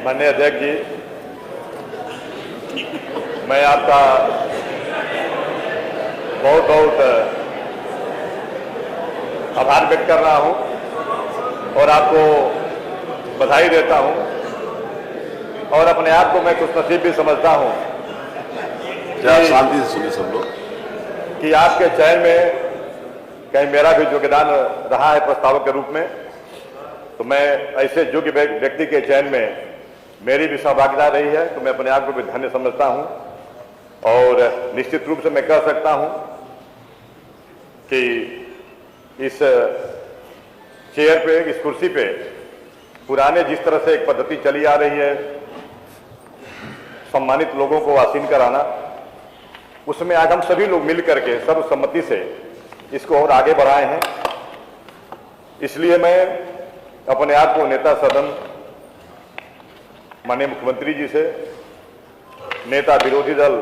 माननीय अध्यक्ष जी, मैं आपका बहुत बहुत आभार व्यक्त कर रहा हूं और आपको बधाई देता हूं और अपने आप को मैं खुशनसीब भी समझता हूं। शांति से सुनिए सब लोग। कि आपके चयन में कहीं मेरा भी योगदान रहा है प्रस्तावक के रूप में, तो मैं ऐसे योग्य व्यक्ति के चयन में मेरी भी सहभागिता रही है, तो मैं अपने आप को भी धन्य समझता हूं और निश्चित रूप से मैं कह सकता हूं कि इस चेयर पे, इस कुर्सी पे पुराने जिस तरह से एक पद्धति चली आ रही है सम्मानित लोगों को आसीन कराना, उसमें आज हम सभी लोग मिलकर के सर्वसम्मति से इसको और आगे बढ़ाए हैं। इसलिए मैं अपने आप को नेता सदन माननीय मुख्यमंत्री जी से, नेता विरोधी दल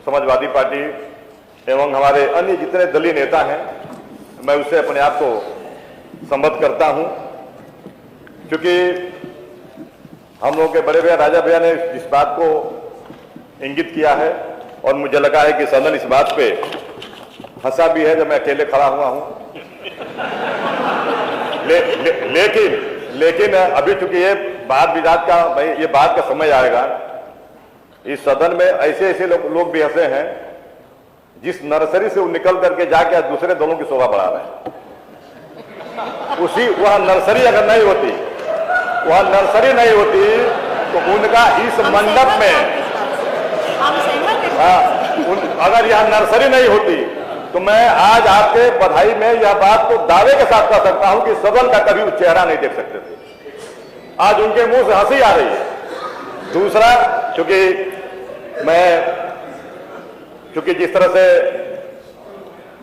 समाजवादी पार्टी एवं हमारे अन्य जितने दलीय नेता हैं, मैं उससे अपने आप को संबद्ध करता हूं, क्योंकि हम लोग के बड़े भैया राजा भैया ने इस बात को इंगित किया है और मुझे लगा है कि सदन इस बात पे हंसा भी है जब मैं अकेले खड़ा हुआ हूं। लेकिन अभी चूंकि ये वाद विवाद का, भाई ये बात का समय आएगा, इस सदन में ऐसे ऐसे लोग भी ऐसे हैं जिस नर्सरी से वो निकल करके जाके आज दूसरे दलों की शोभा बढ़ा रहे हैं। वह नर्सरी अगर नहीं होती, वह नर्सरी नहीं होती तो उनका इस मंडप में, अगर यह नर्सरी नहीं होती तो मैं आज आपके बधाई में यह बात को दावे के साथ कह सकता हूं कि सदन का कभी चेहरा नहीं देख सकते थे। आज उनके मुंह से हंसी आ रही है। दूसरा, क्योंकि जिस तरह से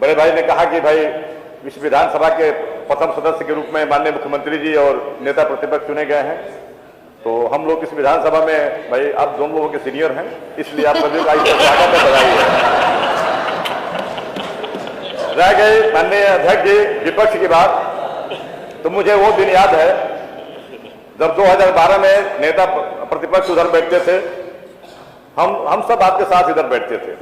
बड़े भाई ने कहा कि भाई इस विधानसभा के प्रथम सदस्य के रूप में माननीय मुख्यमंत्री जी और नेता प्रतिपक्ष चुने गए हैं, तो हम लोग इस विधानसभा में, भाई आप दोनों लोगों के सीनियर हैं, इसलिए आप सभी का स्वागत है, बधाई है। रह गई माननीय अध्यक्ष जी विपक्ष की बात, तो मुझे वो दिन याद है जब 2012 में नेता प्रतिपक्ष उधर बैठते थे, हम सब आपके साथ इधर बैठते थे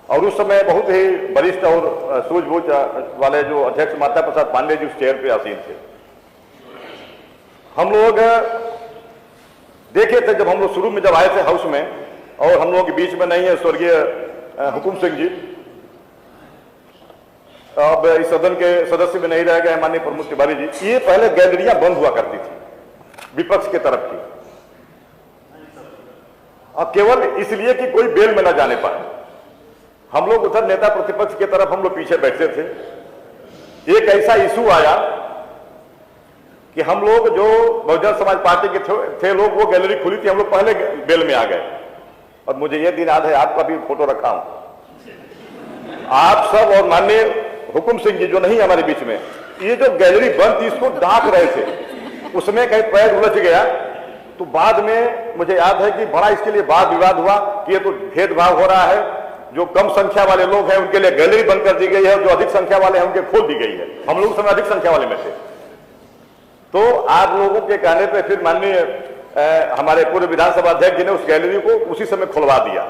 और उस समय बहुत ही वरिष्ठ और सूझबूझ वाले जो अध्यक्ष माता प्रसाद पांडे जी उस चेयर पे आसीन थे। हम लोग देखे थे जब हम लोग शुरू में जब आए थे हाउस में, और हम लोग के बीच में नहीं है स्वर्गीय हुकुम सिंह जी, अब इस सदन के सदस्य में नहीं रह गए माननीय प्रमोद तिवारी जी। ये पहले गैलरियां बंद हुआ करती थी विपक्ष के तरफ की, और केवल इसलिए कि कोई बेल में न जाने पाए। हम लोग उधर नेता प्रतिपक्ष की तरफ हम लोग पीछे बैठते थे। एक ऐसा इशू आया कि हम लोग जो बहुजन समाज पार्टी के थे लोग, वो गैलरी खुली थी, हम लोग पहले बेल में आ गए। और मुझे ये दिन याद है, आपका भी फोटो रखा हूं, आप सब और माननीय हुकुम सिंह जी जो नहीं हमारे बीच में, ये जो गैलरी बंद थी इसको ढांक रहे थे, उसमें कहीं पैर उलझ गया। तो बाद में मुझे याद है कि बड़ा इसके लिए वाद विवाद हुआ कि ये तो भेदभाव हो रहा है, जो कम संख्या वाले लोग हैं उनके लिए गैलरी बंद कर दी गई है, जो अधिक संख्या वाले हैं उनके खोल दी गई है। हम लोग समय अधिक संख्या वाले में थे। तो आप लोगों के कहने पे फिर माननीय हमारे पूर्व विधानसभा अध्यक्ष जी ने उस गैलरी को उसी समय खुलवा दिया।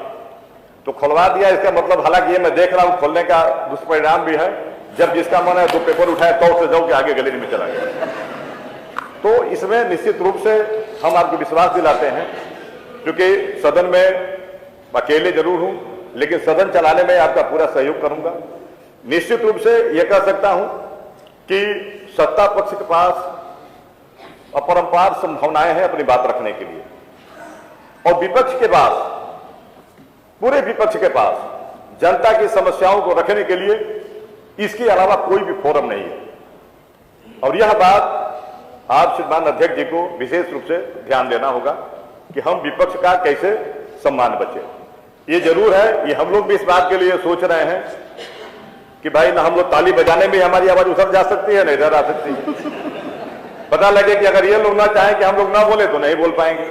तो खुलवा दिया, इसका मतलब, हालांकि ये मैं देख रहा हूं खोलने का दुष्परिणाम भी है, जब जिसका मन है 2 पेपर उठाए तो से जाओ के आगे गैलरी में चला गया। तो इसमें निश्चित रूप से हम आपको विश्वास दिलाते हैं, क्योंकि सदन में अकेले जरूर हूं लेकिन सदन चलाने में आपका पूरा सहयोग करूंगा। निश्चित रूप से यह कह सकता हूं कि सत्ता पक्ष के पास अपरंपार संभावनाएं हैं अपनी बात रखने के लिए, और विपक्ष के पास, पूरे विपक्ष के पास जनता की समस्याओं को रखने के लिए इसके अलावा कोई भी फोरम नहीं है। और यह बात आप श्रीमान अध्यक्ष जी को विशेष रूप से ध्यान देना होगा कि हम विपक्ष का कैसे सम्मान बचे। ये जरूर है, ये हम लोग भी इस बात के लिए सोच रहे हैं कि भाई ना हम लोग ताली बजाने में हमारी आवाज उधर जा सकती है, ना इधर आ सकती है। पता लगे कि अगर ये लोग ना चाहें कि हम लोग ना बोले तो नहीं बोल पाएंगे,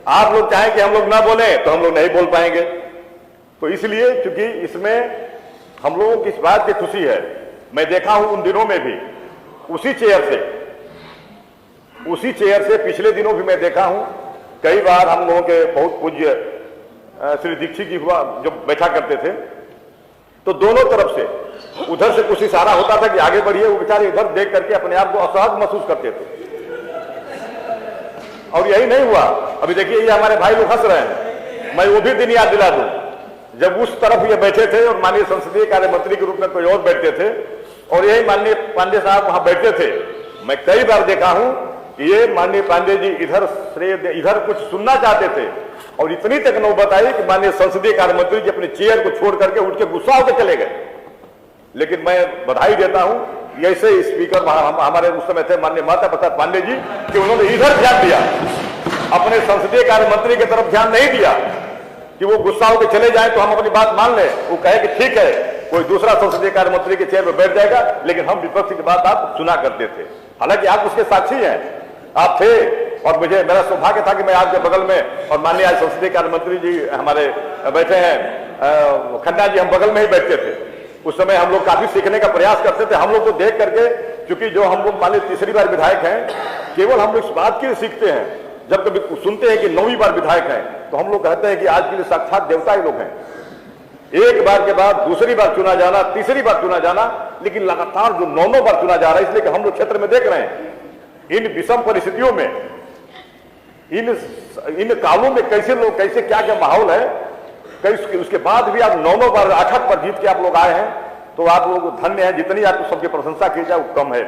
आप लोग चाहें कि हम लोग ना बोले तो हम लोग नहीं बोल पाएंगे। तो इसलिए क्योंकि इसमें हम लोगों की इस बात की खुशी है, मैं देखा हूं उन दिनों में भी उसी चेयर से उसी चेयर से पिछले दिनों भी मैं देखा हूं, कई बार हम लोगों के बहुत पूज्य श्री दीक्षित जी हुआ जब बैठा करते थे तो दोनों तरफ से उधर से कुछ इशारा होता था कि आगे बढ़िए, वो बेचारे इधर देख करके अपने आप को असहज महसूस करते थे। और यही नहीं हुआ, अभी देखिए ये हमारे भाई लोग हंस रहे हैं, मैं वो भी दिन याद दिला दूं जब उस तरफ ये बैठे थे और माननीय संसदीय कार्य मंत्री के रूप में कोई और बैठते थे और यही माननीय पांडे साहब वहां बैठते थे। मैं कई बार देखा हूं कि ये माननीय पांडे जी इधर कुछ सुनना चाहते थे और इतनी तक नौबत आई कि माननीय संसदीय कार्य मंत्री जी अपने चेयर को छोड़ करके उठ के गुस्सा होकर चले गए। लेकिन मैं बधाई देता हूं ऐसे स्पीकर हमारे उस समय थे माननीय माता प्रसाद पांडे जी कि उन्होंने इधर ध्यान दिया, अपने संसदीय कार्य मंत्री की तरफ ध्यान नहीं दिया कि वो गुस्सा होकर चले जाए तो हम अपनी बात मान लें। वो कहे कि ठीक है कोई दूसरा संसदीय कार्य मंत्री के चेयर पर बैठ जाएगा, लेकिन हम विपक्ष की बात आप सुना करते थे। हालांकि आप उसके साक्षी हैं, आप थे और मुझे मेरा सौभाग्य था कि मैं आपके बगल में और माननीय आज संसदीय कार्य मंत्री जी हमारे बैठे हैं खन्ना जी, हम बगल में ही बैठते थे। उस समय हम लोग काफी सीखने का प्रयास करते थे। हम लोग तो देख करके, क्योंकि जो हम लोग मान लीजिए तीसरी बार विधायक हैं, केवल हम लोग इस बात के लिए सीखते हैं जब कभी सुनते हैं कि 9वीं बार विधायक हैं तो हम लोग कहते हैं कि आज के लिए साक्षात देवता ही लोग हैं। एक बार के बाद दूसरी बार चुना जाना, तीसरी बार चुना जाना, लेकिन लगातार जो 9 बार चुना जा रहा है, इसलिए कि हम लोग क्षेत्र में देख रहे हैं इन विषम परिस्थितियों में, इन कालों में कैसे लोग, कैसे क्या क्या माहौल है, उसके बाद भी आप 9 बार 8 पर जीत के आप लोग आए हैं तो आप लोग धन्य हैं। जितनी आपको सबकी प्रशंसा की जाए वो कम है।